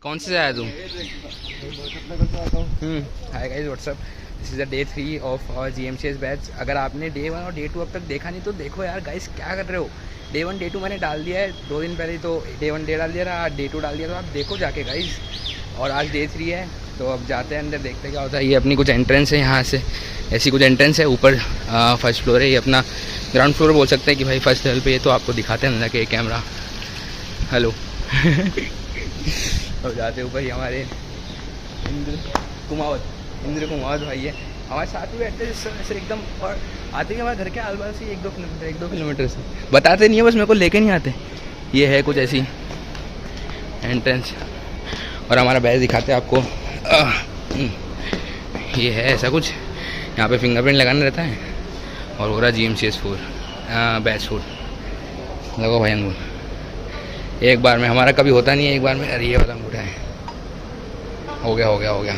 कौन से से आया तुम? Hi guys, what's up. This is the day 3 of our GMCS batch. अगर आपने डे 1 और डे 2 अब तक देखा नहीं तो देखो यार गाइस, क्या कर रहे हो। डे 1 डे 2 मैंने डाल दिया है 2 दिन पहले, तो डे 1 डे डाल दिया था, आज डे 2 डाल दिया, तो आप देखो जाके गाइस। और आज डे 3 है, तो अब जाते हैं अंदर, देखते हैं क्या होता है। ये अपनी कुछ एंट्रेंस है, यहाँ से ऐसी कुछ एंट्रेंस है। ऊपर फर्स्ट फ्लोर है, ये अपना ग्राउंड फ्लोर बोल सकते हैं कि भाई फर्स्ट लेवल पे ये। तो आपको दिखाते हैं अंदर के कैमरा। हेलो। अब जाते ऊपर ही हमारे इंद्र कुमावत भाई है हमारे साथ में बैठते हैं सर एकदम। और आते हैं हमारे घर के आसपास ही 1-2 किलोमीटर से। बताते नहीं है, बस मेरे को लेके नहीं आते। ये है कुछ ऐसी एंट्रेंस, और हमारा बैच दिखाते हैं आपको। ये है ऐसा कुछ, यहाँ पे फिंगरप्रिंट लगाना रहता है। और हो रहा GMCS 4 बैच 4। लगो भाई अंगूर एक बार में, हमारा कभी होता नहीं है एक बार में। अरे ये वाला अंगूठा है, हो गया।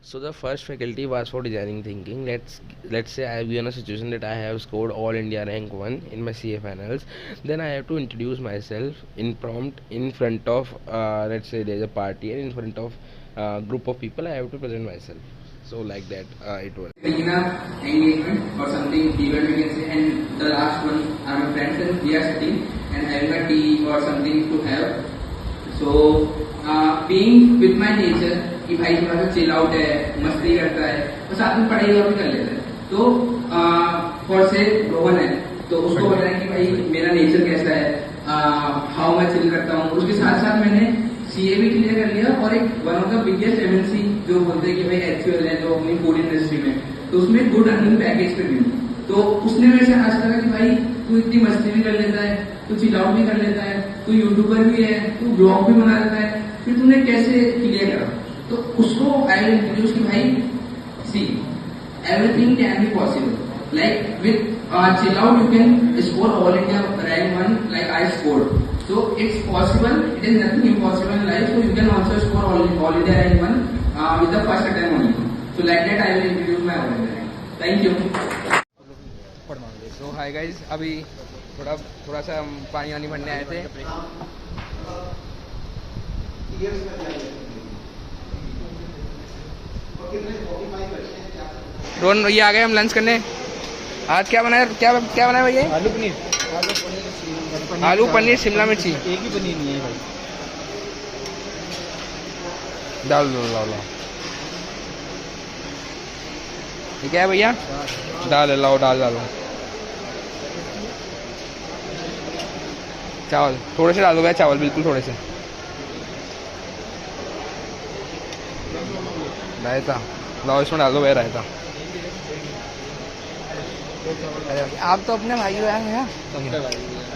So the first faculty was for designing thinking. Let's say I have given a situation that I have scored all India rank 1 in my CA finals. Then I have to introduce myself in prompt in front of let's say there's a party, and in front of group of people I have to present myself. So like that it was. Engagement or something event we can say, and the last one are my friends and we are sitting and having a tea or something to have. So being with my nature कि भाई थोड़ा सा chill out है, मस्ती करता है, तो साथ में पढ़ाई और भी कर लेता है। तो फॉर से रोहन है, तो उसको बोल रहा है कि भाई मेरा नेचर कैसा है, हाउ मैं चिल करता हूँ। उसके साथ साथ मैंने CA भी क्लियर कर लिया, और एक one of the biggest MNC जो बोलते हैं कि भाई HUL है जो अपनी फूड इंडस्ट्री में, तो उसमें गुड अर्निंग पैकेज पे भी। तो उसने मेरे से आज कहा कि भाई तू इतनी मस्ती भी कर लेता है, तू चिल आउट भी कर लेता है, तू यूट्यूबर भी है, तू ब्लॉग भी बना लेता है, फिर तूने कैसे क्लियर करा। तो उसको आई विल इंट्रोड्यूस कि भाई see everything can be possible, like with chill out you can score all India rank 1 like I scored. So it's possible, it is nothing impossible in life. So you can also score all India rank 1 with the first attempt only. So like that I will introduce my all India rank. Thank you. So hi guys, अभी थोड़ा सा पानी वानी भरने आए थे। रोहन ये आ गए हम लंच करने। आज क्या बनाया, क्या बनाया भैया? आलू पनीर शिमला मिर्ची। एक ही पनीर नहीं है भाई। डाल लो। ये क्या है भैया? डालो चावल थोड़े से डाल दो भैया, चावल बिल्कुल थोड़े से। रायता लाओ, इसमें डाल दो भैया रायता। आप तो अपने भाई हो यार।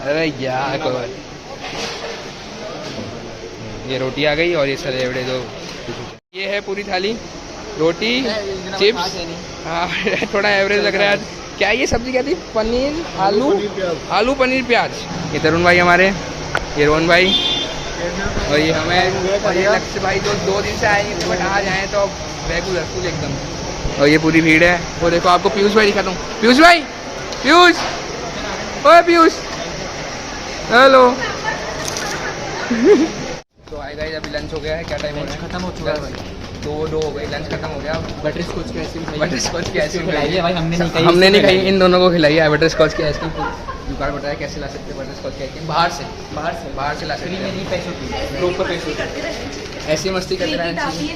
अरे यार ये रोटी आ गई, और ये सारे एवड़े जो ये है पूरी थाली, रोटी चिप्स। हाँ थोड़ा एवरेज लग रहा है आज। क्या ये सब्जी क्या थी? पनीर आलू पनीर प्याज। ये तरुण भाई हमारे, ये रोहन भाई, और ये हमें, और ये लक्ष्य भाई जो 2 दिन से आए थे, बट आज आए तो रेगुलर फुल एकदम। और ये पूरी भीड़ है। वो देखो आपको पीयूष भाई दिखाता हूँ। पीयूष ओए पीयूष, हेलो। तो हाय गाइस, अभी लंच हो गया है। क्या टाइम हो रहा है? खत्म हो चुका है भाई। 2 हो गई, लंच खत्म हो गया। बटर स्कॉच की आइसक्रीम खिलाई है भाई, हमने नहीं खाई, इन दोनों को खिलाई है बटर स्कॉच की आइसक्रीम। जुगाड़ बताया कैसे ला सकते हैं बटर स्कॉच की आइसक्रीम? बाहर से ला सकते हैं, नहीं पैसों प्रॉपर पैसों। ऐसी मस्ती करते रहना चाहिए।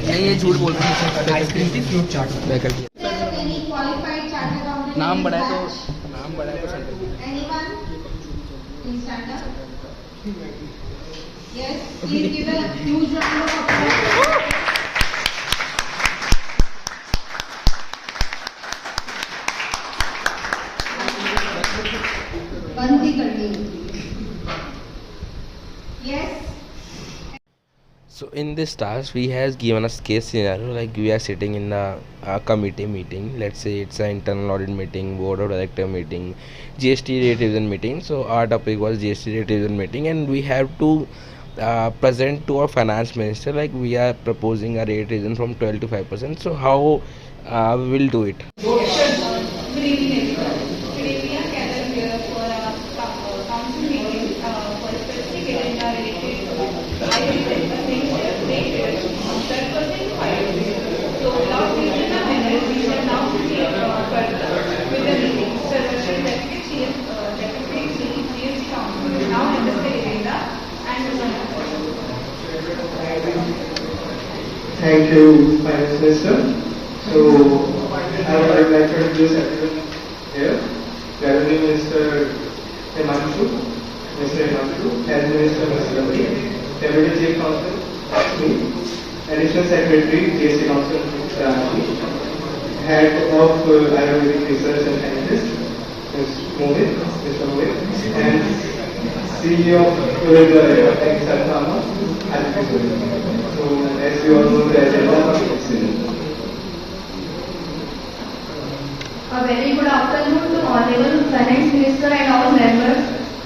नहीं ये झूठ बोल रहे हैं। आइसक्रीम की फ्रूट चाट बेकर की नाम बढ़ा है तो Yes, please give a huge round of applause. बंदी करनी। Yes. So in this task, we has given us case scenario like we are sitting in a committee meeting. Let's say it's an internal audit meeting, board of director meeting, GST rate revision meeting. So our topic was GST rate revision meeting, and we have to present to our finance minister like we are proposing a rate revision from 12 to 5%. So how we will do it? Good evening everyone. Today we are gathered here for a council meeting for a specific agenda related to Thank you, Finance Minister. So, I would like to introduce everyone here. Revenue Minister Himanshu, Mr. Himanshu, Health Minister Mr. Ravi, Deputy Chief Counsel, that's me, Additional Secretary, GST Council, Mr. Raji, Head of Ayurvedic Research and Scientist, Mr. Mohit, and CEO of Exal Pharma, Aditi Suri. So, as you all know, the agenda is A very good afternoon to Honorable Finance Minister and all members.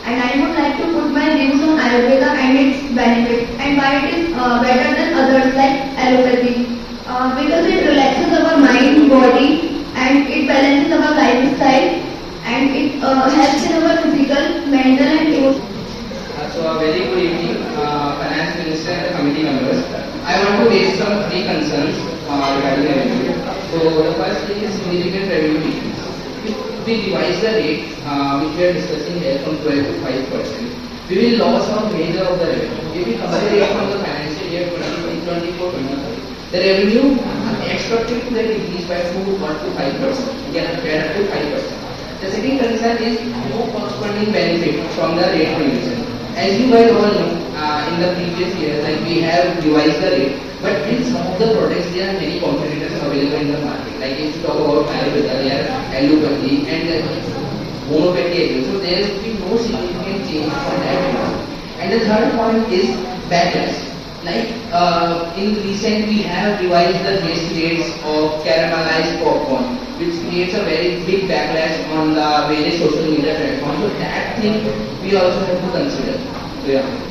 And I would like to put my views on Ayurveda and its benefits and why it is better than others like allopathy. Because it relaxes our mind, body, and it balances our lifestyle, and it helps in our physical, mental, and emotional. So a very good evening, Finance Minister and the committee members. I want to raise some three concerns regarding revenue. So the first thing is significant revenue decrease. If we revise the rate which we are discussing here from 12 to 5%, we will lose some major of the revenue. If we compare it from the financial year 2024-25, the revenue expected to get increased by 1 to 5%, get up to 5%. The second concern is no corresponding benefit from the rate revision. As you guys all know, in the previous years, like we have revised the rate, but in some of the products there are many competitors available in the market. Like if you talk about Ayurveda, there are allopathy and homeopathy as well. So there will be no significant change from that. And the third point is backlash. Like in recent we have revised the GST rates of caramelized popcorn, which creates a very big backlash on the various social media platforms. So that thing we also have to consider. So yeah.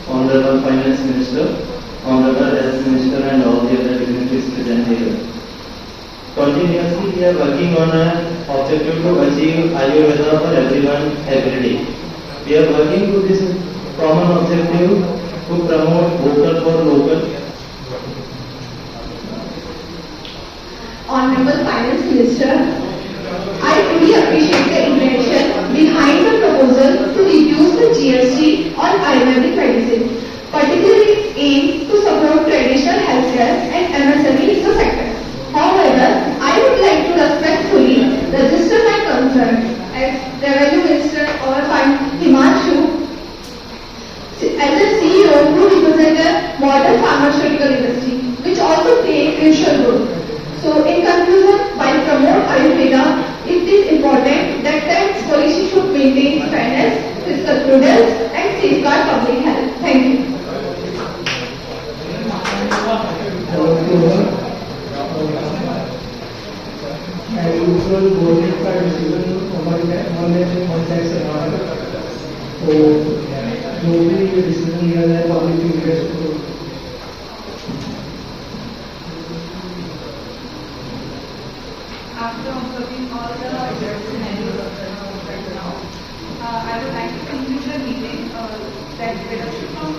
Honorable Finance Minister, Honorable Health Minister and all the other dignitaries present here. Continuously we are working on an objective to achieve Ayurveda for everyone every day. We are working to this common objective to promote vocal for local. Honorable Finance Minister, I truly appreciate the intention behind the proposal to reduce the GST on Ayurvedic medicine, particularly its aim to support traditional healthcare and MSME in the sector. However, I would like to respectfully register my concern as Revenue Minister or Himanshu, as a CEO who represents a modern pharmaceutical industry, which also play a crucial role. So, in conclusion, while promote Ayurveda, it is important that tax policy should maintain fairness, fiscal prudence, and safeguard public health. Thank you. As usual, government का decision हमारे पंचायत से आ रहा है. तो जो भी decision लिया जाए public interest को After observing all the scenarios right now, I would like to conclude the meeting that leadership from